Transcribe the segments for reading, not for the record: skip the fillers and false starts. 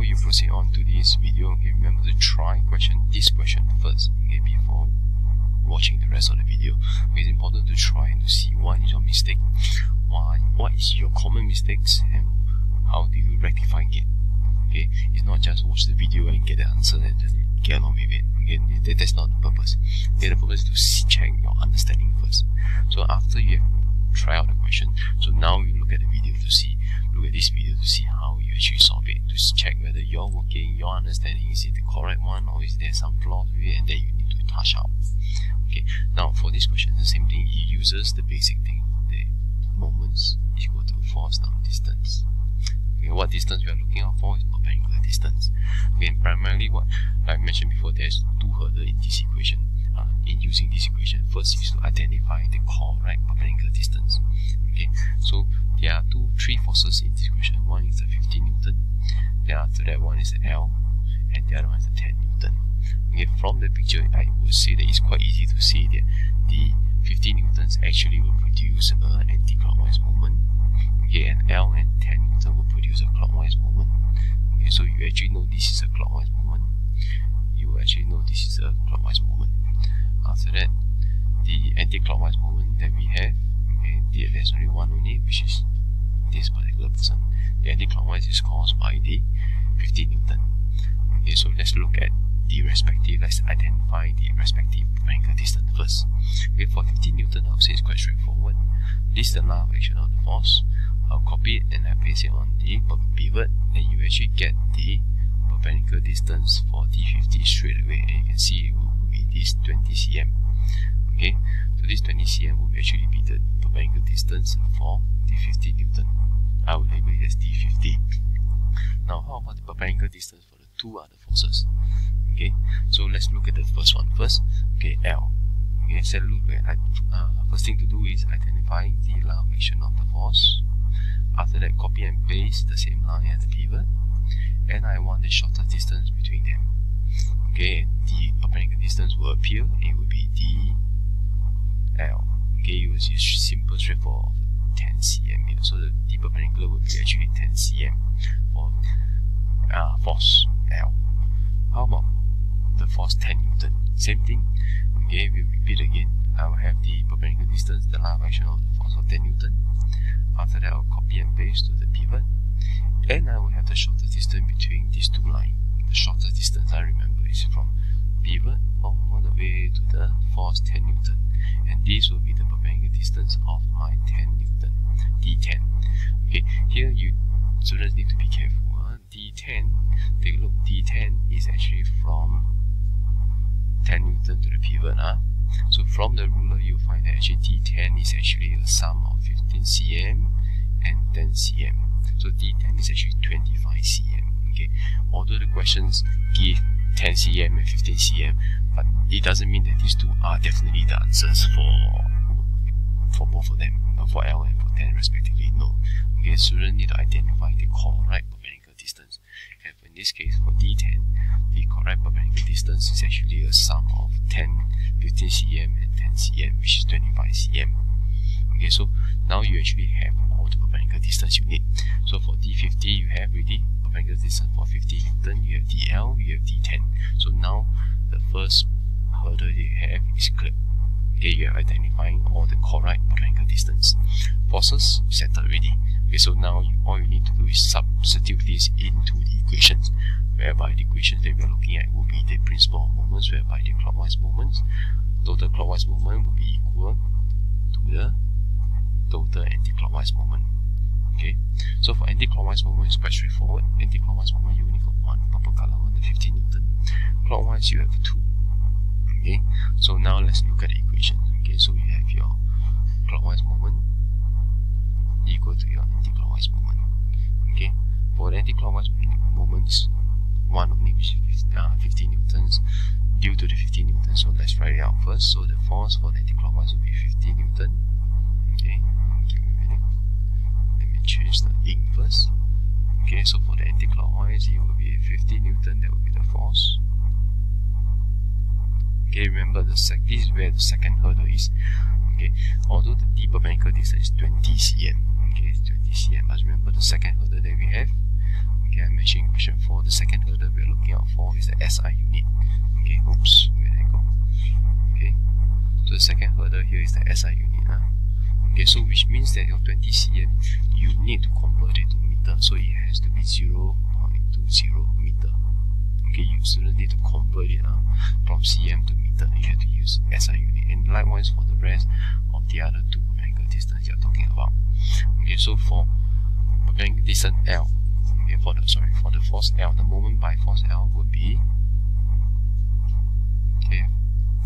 before you proceed on to this video, okay, remember to try this question first, okay, before watching the rest of the video. It's important to try and to see what is your mistake, what is your common mistakes, and how do you rectify it. Okay, it's not just watch the video and get the answer and just get along with it. Okay, that's not the purpose. Okay, the purpose is to check your understanding first. So after you have tried out the question, so now you look at the video to see, look at this video to see how you actually solve it, to check whether your working, your understanding is it the correct one, or is there some flaws with it, and then you need to touch out. Okay, now for this question, the same thing. It uses the basic thing, the moments equal to force down distance. Okay, what distance we are looking out for is perpendicular distance. Okay, primarily what I mentioned before, there's two hurdles in this equation. In using this equation, first is to identify the correct perpendicular distance. Okay, so there are three forces in this equation. One is the 15 Newton, then after that one is the L, and the other one is the 10 Newton. Okay, from the picture, I would say that it's quite easy to see that the 15 Newtons actually will produce an anti-clockwise moment. Okay, and L and 10 Newton will produce a clockwise moment. Okay, so you actually know this is a clockwise moment. You actually know this is a clockwise moment. After that, the anti-clockwise moment that we have, okay, there's only one only, which is this particular person. The anti-clockwise is caused by the 15 Newton. Okay, so let's look at the respective, let's identify the respective perpendicular distance first. Okay, for 15 Newton, I would say it's quite straightforward. This is the law of action of the force. I'll copy it and I place it on the pivot, and you actually get the perpendicular distance for D50 straight away, and you can see it will be this 20 cm. Okay, so this 20 cm will actually be the perpendicular distance for the 15 Newton. I will label it as D50. Now, how about the perpendicular distance for the two other forces? Okay, so let's look at the first one first. Okay, L. Okay, so look at first thing to do is identify the line of action of the force. After that, copy and paste the same line at the pivot, and I want the shortest distance between them. Okay, and the perpendicular distance will appear, it will be DL. Okay, you will see simple straightforward of 10 cm here. So the perpendicular will be actually 10 cm for force L. How about the force 10 Newton? Same thing. Okay, we'll repeat again. I will have the perpendicular distance, the line of action of the force of 10 Newton. After that, I'll copy and paste to the pivot, and I will have the shortest distance between these two lines. The shortest distance, I remember, is from pivot all the way to the force 10 Newton, and this will be the perpendicular distance of my 10 Newton, D10. Okay, here you students need to be careful. D10, take a look, D10 is actually from 10 Newton to the pivot. So from the ruler, you'll find that actually D10 is actually a sum of 15 cm and 10 cm. So D10 is actually 25 cm. Okay, although the questions give 10 cm and 15 cm, but it doesn't mean that these two are definitely the answers for both of them, for L and for 10 respectively. No. Okay, students need to identify the correct perpendicular distance, and in this case for D10, the correct perpendicular distance is actually a sum of 10, 15 cm and 10 cm, which is 25 cm. Okay, so now you actually have all the perpendicular distance you need. So for D50, you have already perpendicular distance for 15 Newton, you have DL, you have D10. So now the first hurdle you have is clear. Okay, you are identifying all the correct perpendicular distance. Forces settled already. Okay, so now all you need to do is substitute this into the equations, whereby the equations that we are looking at will be the principle of moments, whereby the clockwise moments, total clockwise moment will be equal to the total anti-clockwise moment. Okay, so for anti-clockwise moment, it's quite straightforward. Anti-clockwise moment, you only got one purple color one, the 15 Newton. Clockwise, you have two. Okay, so now let's look at the equation. Okay, so you have your clockwise moment equal to your anti-clockwise moment. Okay, for the anti-clockwise moments, one only, which is 15 Newtons due to the 15 Newtons. So let's write it out first. So the force for the anti-clockwise will be 15 Newton. Okay, give me a minute. Let me change the ink first. Okay, so for the anti-clockwise, it will be 15 Newton. That will be the force. Okay, remember this is where the second hurdle is. Okay, although the D perpendicular distance is 20 cm. Okay, it's 20 cm. But remember the second hurdle that we have. Okay, I mentioned in question 4, the second hurdle we are looking out for is the SI unit. Okay, oops, where did I go? Okay, so the second hurdle here is the SI unit. Okay, so which means that your 20 cm, you need to convert it to meter, so it has to be 0.20 meter. Okay, you still need to convert it from cm to meter. You have to use SI unit, and likewise for the rest of the other two perpendicular distance you are talking about. Okay, so for perpendicular distance L, okay, for the force L, the moment by force L will be, okay,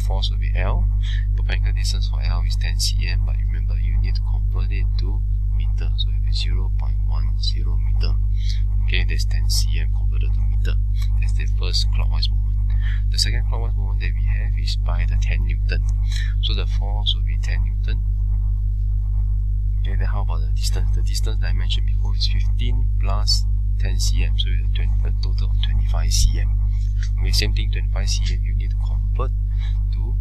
force will be L. Perpendicular distance for L is 10 cm, but remember you need to convert it to meter, so it will be 0.10 meter. Okay, that's 10 cm converted to meter. That's the first clockwise movement. The second clockwise movement that we have is by the 10 Newton. So the force will be 10 Newton. Okay, then how about the distance? The distance that I mentioned before is 15 plus 10 cm, so it's a total of 25 cm. Okay, same thing, 25 cm you need to convert to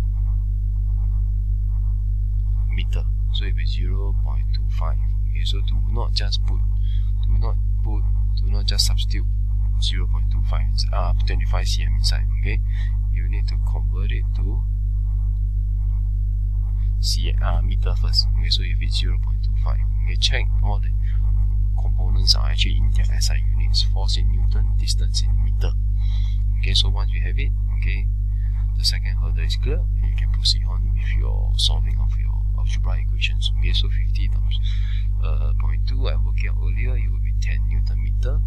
meter, so it will be 0.25. Okay, so do not just substitute 0.25 25 cm inside. Okay, you need to convert it to meter first. Okay, so if it's 0.25, okay, check all the components are actually in their SI units: force in Newton, distance in meter. Okay, so once you have it, okay, the second hurdle is clear, and you can proceed on with your solving of your algebra equations. Okay, so 50 times 0.2, I worked out earlier, it will be 10 Newton meter.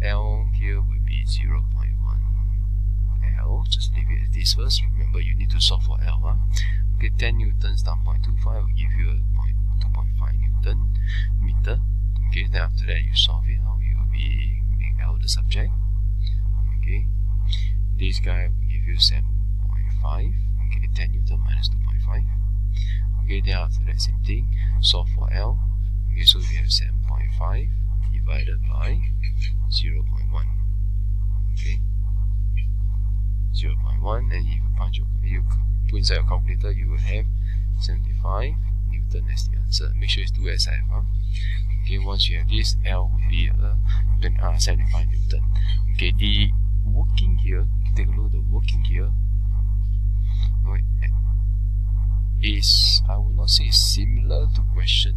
L here will be 0.1 L. Just leave it as this first. Remember, you need to solve for L. Okay, 10 newtons times 0.25 will give you a 2.5 Newton meter. Okay, then after that you solve it out, you will be make L the subject. Okay, this guy will give you 7.5. Okay, 10 Newton minus 2.5. Okay, then after that same thing, solve for L. Okay, so we have 7.5 divided by 0.1. Okay, 0.1, and if you put inside your calculator, you will have 75 Newton as the answer. Make sure it's 2 SF. Okay, once you have this, L will be 75 Newton. Okay, the working here, take a look at the working here. Is, I will not say similar to question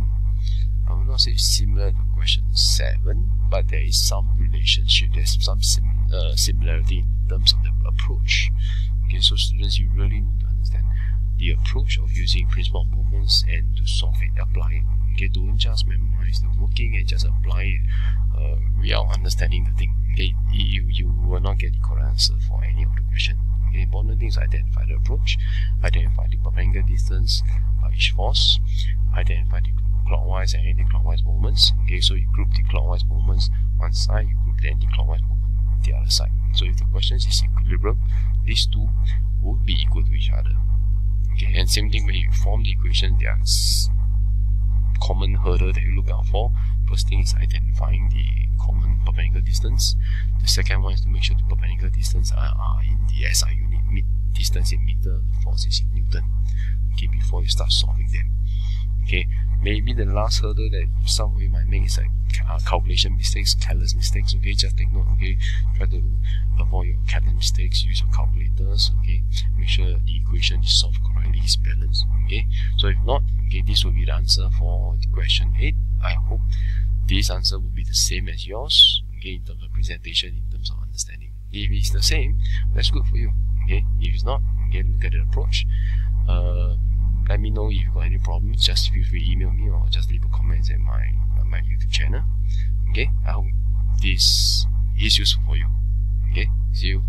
7, but there is some relationship, there's some similarity in terms of the approach. Okay, so students, you really need to understand the approach of using principle of moments and to solve it, apply it. Okay, don't just memorize the working and just apply it without understanding the thing. Okay, you will not get the correct answer for any of the question. Okay, important things: identify the approach, identify the perpendicular distance by each force, identify the clockwise and anti-clockwise movements. Okay, so you group the clockwise movements one side, you group the anti-clockwise movement the other side. So if the question is equilibrium, these two will be equal to each other. Okay, and same thing when you form the equation, there are common hurdle that you look out for. First thing is identifying the common perpendicular distance. The second one is to make sure the perpendicular distance are in the SI unit, distance in meter, force is in Newton. Okay, before you start solving them. Okay, maybe the last hurdle that some of you might make is like calculation mistakes, careless mistakes. Okay, just take note. Okay, try to avoid your careless mistakes. Use your calculators. Okay, make sure the equation is solved correctly, is balanced. Okay, so if not, okay, this will be the answer for the question 8. I hope this answer will be the same as yours. Okay, in terms of presentation, in terms of understanding. If it's the same, that's good for you. Okay, if it's not, okay, look at the approach. Let me know if you got any problems. Just feel free to email me or just leave a comment at my YouTube channel. Okay, I hope this is useful for you. Okay, see you.